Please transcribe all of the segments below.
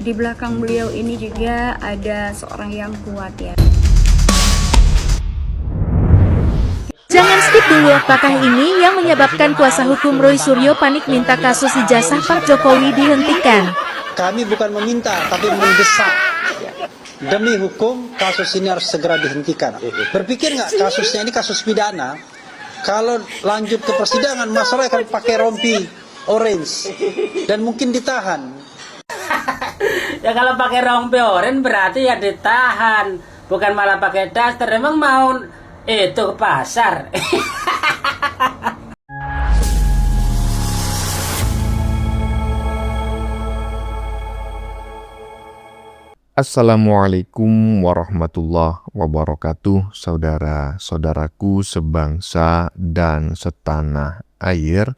Di belakang beliau ini juga ada seorang yang kuat ya. Jangan skip dulu, apakah ini yang menyebabkan kuasa hukum Roy Suryo panik minta kasus ijazah Pak Jokowi dihentikan? Kami bukan meminta, tapi mendesak. Demi hukum, kasus ini harus segera dihentikan. Berpikir nggak kasusnya ini kasus pidana? Kalau lanjut ke persidangan, masalah akan pakai rompi orange dan mungkin ditahan. Ya kalau pakai rompi orange berarti ya ditahan, bukan malah pakai daster. Emang mau itu ke pasar? Assalamualaikum warahmatullahi wabarakatuh, saudara-saudaraku sebangsa dan setanah air.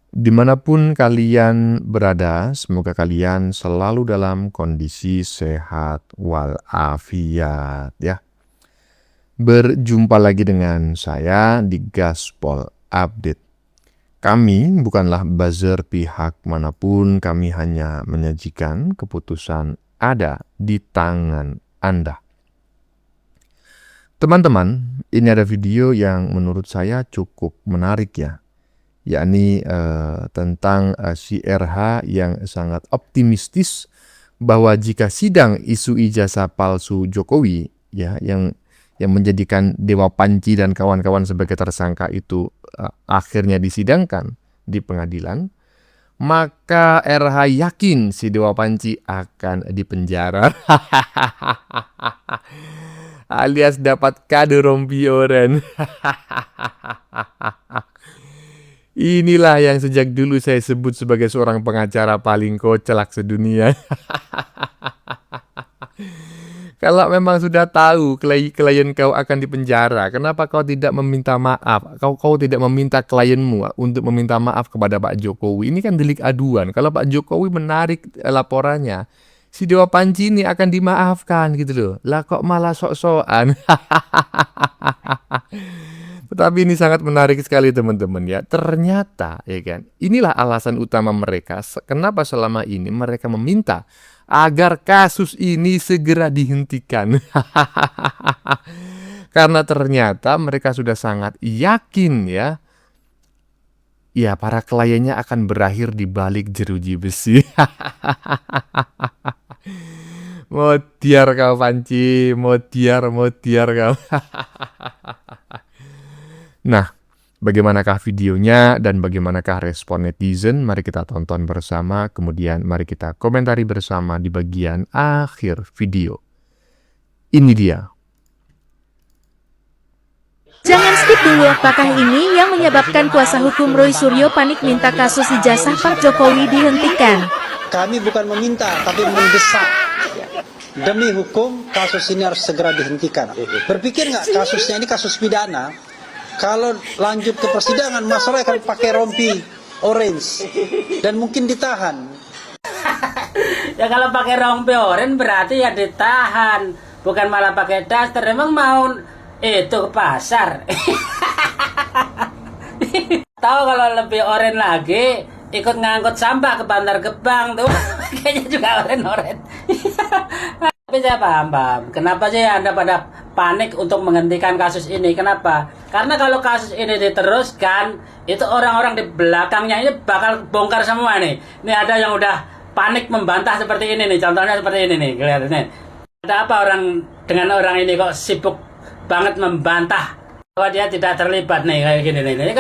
Dimanapun kalian berada, semoga kalian selalu dalam kondisi sehat walafiat ya. Berjumpa lagi dengan saya di Gaspol Update. Kami bukanlah buzzer pihak manapun, kami hanya menyajikan keputusan ada di tangan Anda. Teman-teman, ini ada video yang menurut saya cukup menarik ya, yakni tentang si RH yang sangat optimistis bahwa jika sidang isu ijazah palsu Jokowi ya yang menjadikan Dewa Panji dan kawan-kawan sebagai tersangka itu akhirnya disidangkan di pengadilan, maka RH yakin si Dewa Panji akan dipenjara alias dapat kado rompi oren. Inilah yang sejak dulu saya sebut sebagai seorang pengacara paling kocak sedunia. Kalau memang sudah tahu klien kau akan dipenjara, kenapa kau tidak meminta maaf? Kau tidak meminta klienmu untuk meminta maaf kepada Pak Jokowi. Ini kan delik aduan. Kalau Pak Jokowi menarik laporannya, si Dewa Panji ini akan dimaafkan gitu loh. Lah kok malah sok-sokan. Tetapi ini sangat menarik sekali teman-teman ya. Ternyata ya kan, inilah alasan utama mereka kenapa selama ini mereka meminta agar kasus ini segera dihentikan. Karena ternyata mereka sudah sangat yakin ya, para kliennya akan berakhir di balik jeruji besi. Modiar kau Panji, modiar kau. Nah, bagaimanakah videonya dan bagaimanakah respon netizen? Mari kita tonton bersama, kemudian mari kita komentari bersama di bagian akhir video. Ini dia. Jangan skip dulu, apakah ini yang menyebabkan kuasa hukum Roy Suryo panik minta kasus ijazah Pak Jokowi dihentikan? Kami bukan meminta, tapi mendesak. Demi hukum, kasus ini harus segera dihentikan. Berpikir nggak kasusnya ini kasus pidana? Kalau lanjut ke persidangan, masalah akan pakai rompi orange dan mungkin ditahan. Ya kalau pakai rompi orange berarti ya ditahan, bukan malah pakai daster. Emang mau itu ke pasar? Tahu kalau lebih orange lagi, ikut ngangkut sampah ke Bantar Gebang tuh. Kayaknya juga orange. Tapi saya paham. Kenapa sih Anda pada panik untuk menghentikan kasus ini? Kenapa? Karena kalau kasus ini diteruskan, itu orang-orang di belakangnya ini bakal bongkar semua nih. Ini ada yang udah panik membantah seperti ini nih. Contohnya seperti ini nih, kelihatannya. Ada apa dengan orang ini kok sibuk banget membantah bahwa dia tidak terlibat nih kayak gini nih.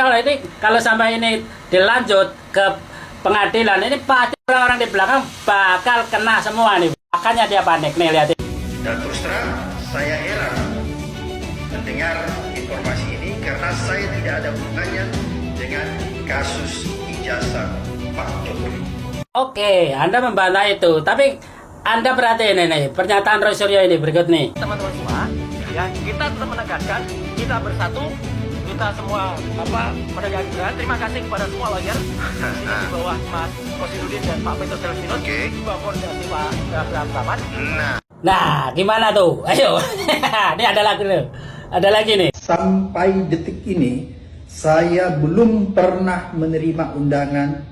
Kalau sampai ini dilanjut ke pengadilan, ini pasti orang-orang di belakang bakal kena semua nih. Makanya dia panik nih, lihat. Dan terus terang saya heran mendengar informasi ini karena saya tidak ada hubungannya dengan kasus ijazah Pak Jokowi. Oke, Anda membantah itu, tapi Anda perhatiin nih pernyataan Roy Suryo ini berikut nih. Teman-teman semua, ya kita tetap menegaskan, kita bersatu, kita semua menegakkan. Terima kasih kepada semua lawyer di bawah Mas Kosidudin dan Pak Petrus Selvinus, juga koordinasi Pak Abraham Samad. Nah, gimana tuh? Ayo, ini ada lagi nih. Sampai detik ini saya belum pernah menerima undangan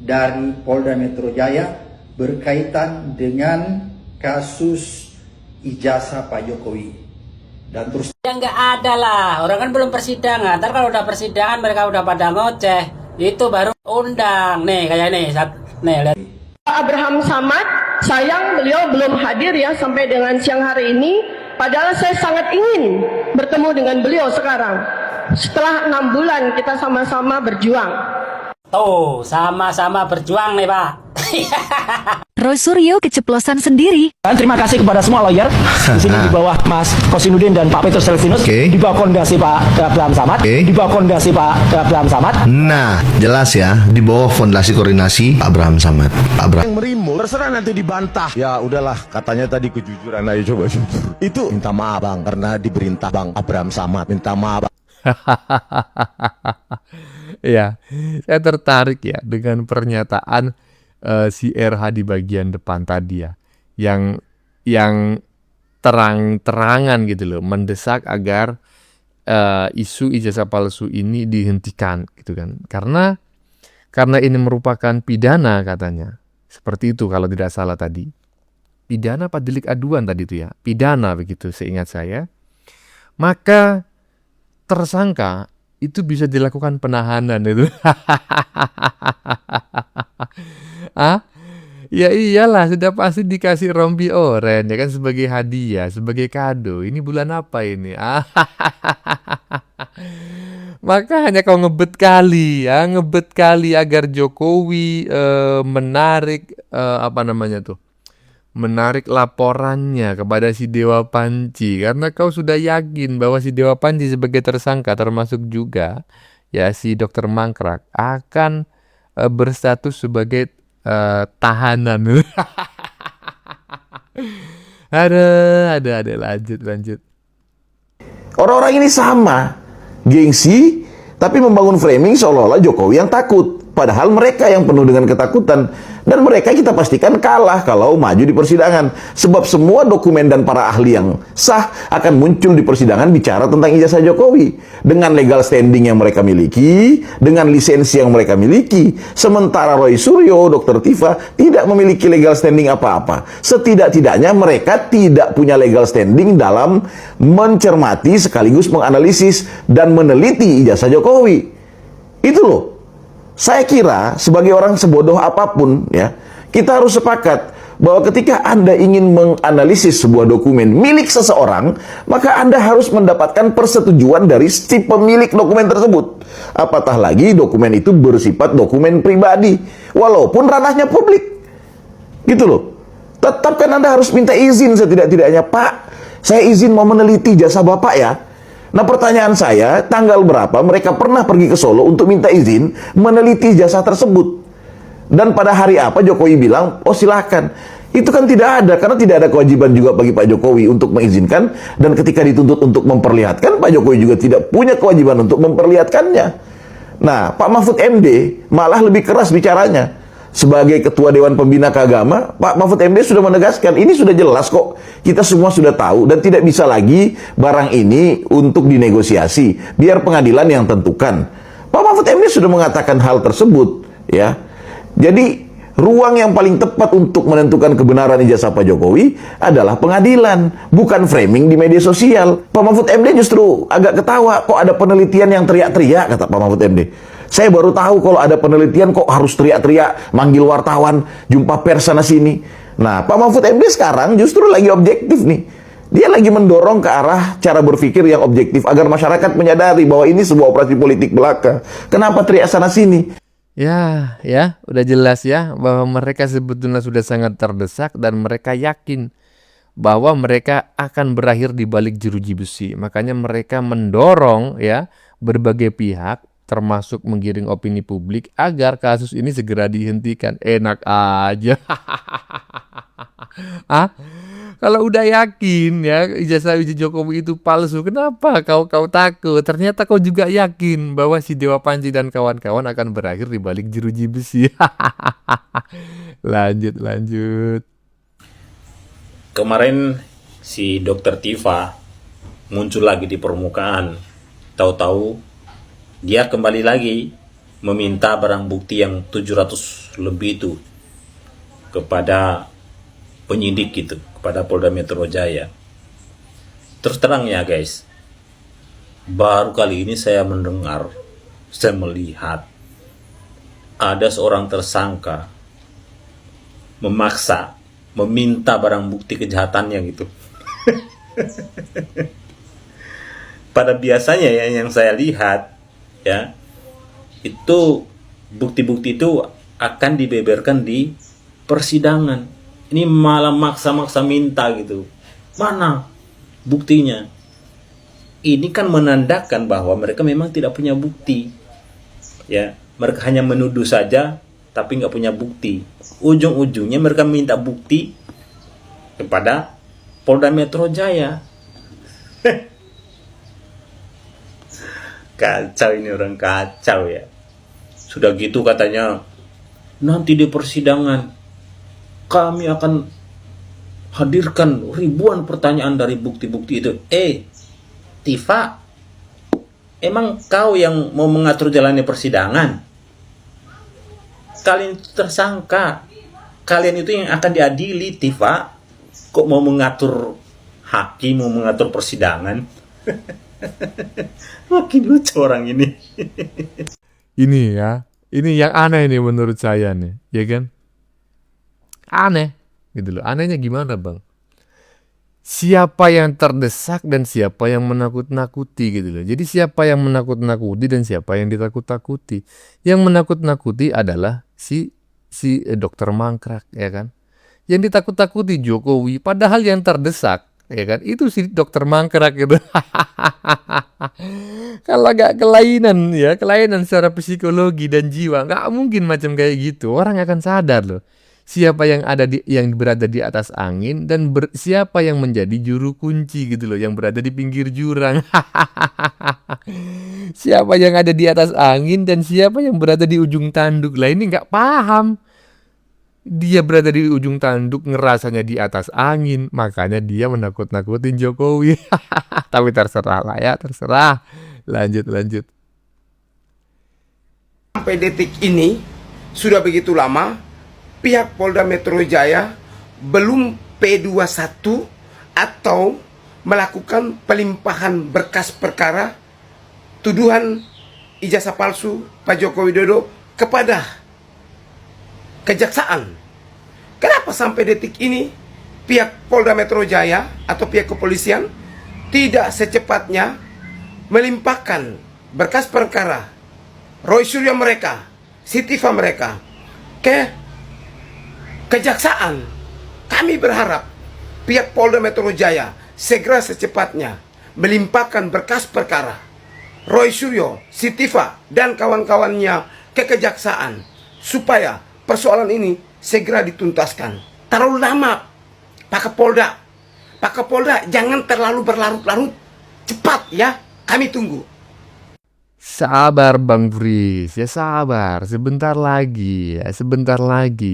dari Polda Metro Jaya berkaitan dengan kasus ijazah Pak Jokowi. Dan terus Ya nggak ada lah, orang kan belum persidangan. Ntar kalau udah persidangan mereka udah pada ngoceh, itu baru undang. Nih kayak nih, nih lihat. Abraham Samad, sayang beliau belum hadir ya sampai dengan siang hari ini. Padahal saya sangat ingin bertemu dengan beliau sekarang. Setelah 6 bulan kita sama-sama berjuang. Tuh, sama-sama berjuang nih Pak. Roy Suryo keceplosan sendiri. Dan terima kasih kepada semua lawyer di sini di bawah Mas Kosinudin dan Pak Petrus Selvinus, di bawah kondasi Pak Abraham Samad, di bawah kondasi Pak Abraham Samad. Nah, jelas ya, di bawah fondasi koordinasi Abraham Samad. Yang merimu, terserah nanti dibantah. Ya udahlah, katanya tadi kejujuran, ayo coba jujur. Itu minta maaf Bang, karena diperintah Bang Abraham Samad, minta maaf. Ya, saya tertarik ya dengan pernyataan si RH di bagian depan tadi ya, yang terang-terangan gitu loh, mendesak agar isu ijazah palsu ini dihentikan gitu kan, karena ini merupakan pidana katanya, seperti itu kalau tidak salah tadi, pidana apa delik aduan tadi itu ya, pidana begitu seingat saya, maka tersangka itu bisa dilakukan penahanan itu. Ya iyalah, sudah pasti dikasih rompi oren ya kan, sebagai hadiah, sebagai kado. Ini bulan apa ini? Maka hanya kau ngebet kali ya, ngebet kali agar Jokowi menarik menarik laporannya kepada si Dewa Panji, karena kau sudah yakin bahwa si Dewa Panji sebagai tersangka, termasuk juga ya si Dokter Mangkrak, akan berstatus sebagai tahanan. Ada lanjut. Orang-orang ini sama, gengsi, tapi membangun framing seolah-olah Jokowi yang takut. Padahal mereka yang penuh dengan ketakutan. Dan mereka kita pastikan kalah kalau maju di persidangan. Sebab semua dokumen dan para ahli yang sah akan muncul di persidangan bicara tentang ijazah Jokowi. Dengan legal standing yang mereka miliki, dengan lisensi yang mereka miliki. Sementara Roy Suryo, Dr. Tifa tidak memiliki legal standing apa-apa. Setidak-tidaknya mereka tidak punya legal standing dalam mencermati sekaligus menganalisis dan meneliti ijazah Jokowi. Itu loh. Saya kira sebagai orang sebodoh apapun ya, kita harus sepakat bahwa ketika Anda ingin menganalisis sebuah dokumen milik seseorang, maka Anda harus mendapatkan persetujuan dari si pemilik dokumen tersebut. Apatah lagi dokumen itu bersifat dokumen pribadi, walaupun ranahnya publik. Gitu loh. Tetap kan Anda harus minta izin setidak-tidaknya, Pak, saya izin mau meneliti jasa Bapak ya. Nah pertanyaan saya, tanggal berapa mereka pernah pergi ke Solo untuk minta izin meneliti jasa tersebut? Dan pada hari apa Jokowi bilang, oh silahkan. Itu kan tidak ada, karena tidak ada kewajiban juga bagi Pak Jokowi untuk mengizinkan. Dan ketika dituntut untuk memperlihatkan, Pak Jokowi juga tidak punya kewajiban untuk memperlihatkannya. Nah, Pak Mahfud MD malah lebih keras bicaranya. Sebagai Ketua Dewan Pembina Keagama, Pak Mahfud MD sudah menegaskan, ini sudah jelas kok, kita semua sudah tahu, dan tidak bisa lagi barang ini untuk dinegosiasi, biar pengadilan yang tentukan. Pak Mahfud MD sudah mengatakan hal tersebut, ya. Jadi, ruang yang paling tepat untuk menentukan kebenaran ijazah Pak Jokowi adalah pengadilan, bukan framing di media sosial. Pak Mahfud MD justru agak ketawa, kok ada penelitian yang teriak-teriak, kata Pak Mahfud MD. Saya baru tahu kalau ada penelitian kok harus teriak-teriak, manggil wartawan, jumpa pers sana sini. Nah, Pak Mahfud MD sekarang justru lagi objektif nih. Dia lagi mendorong ke arah cara berpikir yang objektif agar masyarakat menyadari bahwa ini sebuah operasi politik belaka. Kenapa teriak sana sini? Ya, udah jelas ya bahwa mereka sebetulnya sudah sangat terdesak dan mereka yakin bahwa mereka akan berakhir di balik jeruji besi. Makanya mereka mendorong ya berbagai pihak, termasuk menggiring opini publik agar kasus ini segera dihentikan. Enak aja. Kalau udah yakin ya ijazah Jokowi itu palsu, kenapa kau takut? Ternyata kau juga yakin bahwa si Dewa Panji dan kawan-kawan akan berakhir di balik jeruji besi. Lanjut. Kemarin si Dr. Tifa muncul lagi di permukaan. Tahu-tahu dia kembali lagi meminta barang bukti yang 700 lebih itu. kepada penyidik gitu, kepada Polda Metro Jaya. Terus terang ya guys, baru kali ini saya mendengar, saya melihat ada seorang tersangka memaksa, meminta barang bukti kejahatannya gitu. Pada biasanya ya yang saya lihat ya, itu bukti-bukti itu akan dibeberkan di persidangan. Ini malah maksa-maksa minta gitu. Mana buktinya? Ini kan menandakan bahwa mereka memang tidak punya bukti. Ya, mereka hanya menuduh saja tapi nggak punya bukti. Ujung-ujungnya mereka minta bukti kepada Polda Metro Jaya. Kacau ini, orang kacau ya. Sudah gitu katanya, nanti di persidangan kami akan hadirkan ribuan pertanyaan dari bukti-bukti itu. Tifa, emang kau yang mau mengatur jalannya persidangan? Kalian itu tersangka. Kalian itu yang akan diadili, Tifa. Kok mau mengatur hakim, mau mengatur persidangan? Makin lucu orang ini. Ini ya, ini yang aneh nih menurut saya nih, ya kan? Aneh, gitu loh. Anehnya gimana bang? Siapa yang terdesak dan siapa yang menakut-nakuti gitu loh. Jadi siapa yang menakut-nakuti dan siapa yang ditakut-takuti? Yang menakut-nakuti adalah si dokter mangkrak, ya kan? Yang ditakut-takuti Jokowi, padahal yang terdesak, ya kan? Itu si dokter mangkrak gitu. Kalau agak kelainan ya, kelainan secara psikologi dan jiwa, nggak mungkin macam kayak gitu. Orang akan sadar loh. Siapa yang yang berada di atas angin dan siapa yang menjadi juru kunci gitu loh, yang berada di pinggir jurang. Siapa yang ada di atas angin dan siapa yang berada di ujung tanduk. Lah ini nggak paham. Dia berada di ujung tanduk, ngerasanya di atas angin, makanya dia menakut-nakutin Jokowi. Tapi terserah lah ya, terserah. Lanjut. Sampai detik ini sudah begitu lama pihak Polda Metro Jaya belum P21 atau melakukan pelimpahan berkas perkara tuduhan ijazah palsu Pak Joko Widodo kepada kejaksaan. Kenapa sampai detik ini pihak Polda Metro Jaya atau pihak kepolisian tidak secepatnya melimpahkan berkas perkara Roy Suryo mereka, Sitiva mereka ke kejaksaan? Kami berharap pihak Polda Metro Jaya segera secepatnya melimpahkan berkas perkara Roy Suryo, Sitiva dan kawan-kawannya ke kejaksaan supaya persoalan ini segera dituntaskan. Terlalu lama Pak Kapolda. Pak Kapolda jangan terlalu berlarut-larut. Cepat ya, kami tunggu. Sabar Bang Fris, ya sabar, sebentar lagi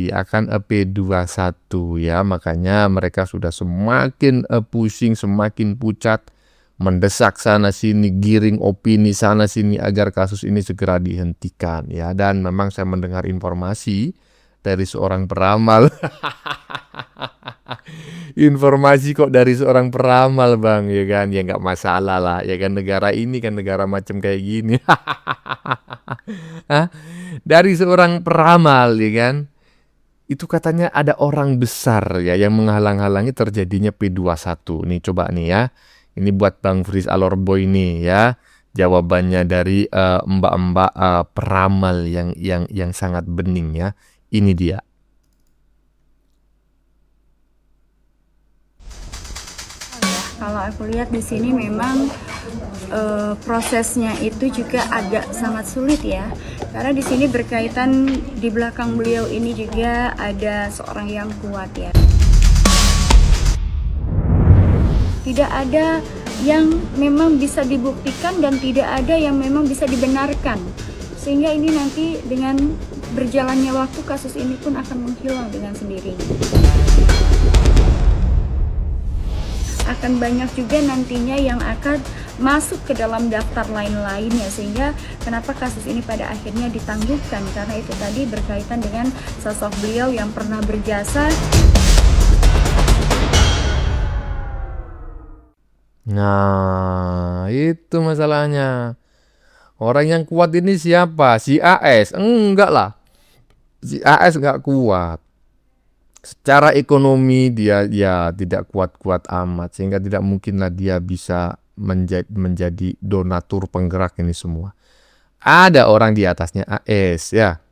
akan P21 ya, makanya mereka sudah semakin pusing, semakin pucat, mendesak sana sini, giring opini sana sini agar kasus ini segera dihentikan ya. Dan memang saya mendengar informasi dari seorang peramal. Informasi kok dari seorang peramal bang, ya kan, ya nggak masalah lah, ya kan, negara ini kan negara macam kayak gini. Dari seorang peramal, ya kan, itu katanya ada orang besar ya yang menghalang-halangi terjadinya P21. Nih coba nih ya, ini buat Bang Fris Alorboy nih ya, jawabannya dari mbak-mbak peramal yang sangat bening ya. Ini dia. Kalau aku lihat di sini memang prosesnya itu juga agak sangat sulit ya, karena di sini berkaitan di belakang beliau ini juga ada seorang yang kuat ya. Tidak ada yang memang bisa dibuktikan dan tidak ada yang memang bisa dibenarkan, sehingga ini nanti dengan berjalannya waktu kasus ini pun akan menghilang dengan sendirinya. Akan banyak juga nantinya yang akan masuk ke dalam daftar lain-lainnya, sehingga kenapa kasus ini pada akhirnya ditangguhkan, karena itu tadi berkaitan dengan sosok beliau yang pernah berjasa. Nah, itu masalahnya. Orang yang kuat ini siapa? Si AS? Enggak lah. Si AS enggak kuat. Secara ekonomi dia ya tidak kuat-kuat amat, sehingga tidak mungkinlah dia bisa menjadi donatur penggerak ini semua. Ada orang di atasnya AS ya.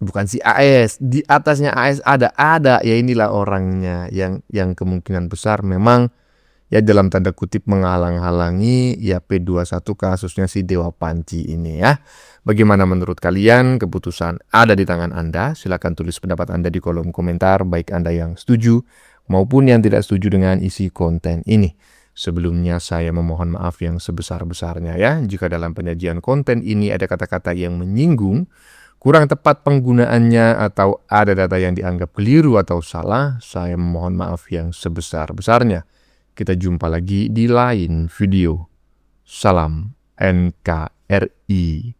Bukan si AS, di atasnya AS ada ya, inilah orangnya yang kemungkinan besar memang ya dalam tanda kutip menghalang-halangi ya P21 kasusnya si Dewa Panci ini ya. Bagaimana menurut kalian? Keputusan ada di tangan Anda. Silakan tulis pendapat Anda di kolom komentar, baik Anda yang setuju maupun yang tidak setuju dengan isi konten ini. Sebelumnya saya memohon maaf yang sebesar-besarnya ya, jika dalam penyajian konten ini ada kata-kata yang menyinggung, kurang tepat penggunaannya, atau ada data yang dianggap keliru atau salah, saya memohon maaf yang sebesar-besarnya. Kita jumpa lagi di lain video. Salam NKRI.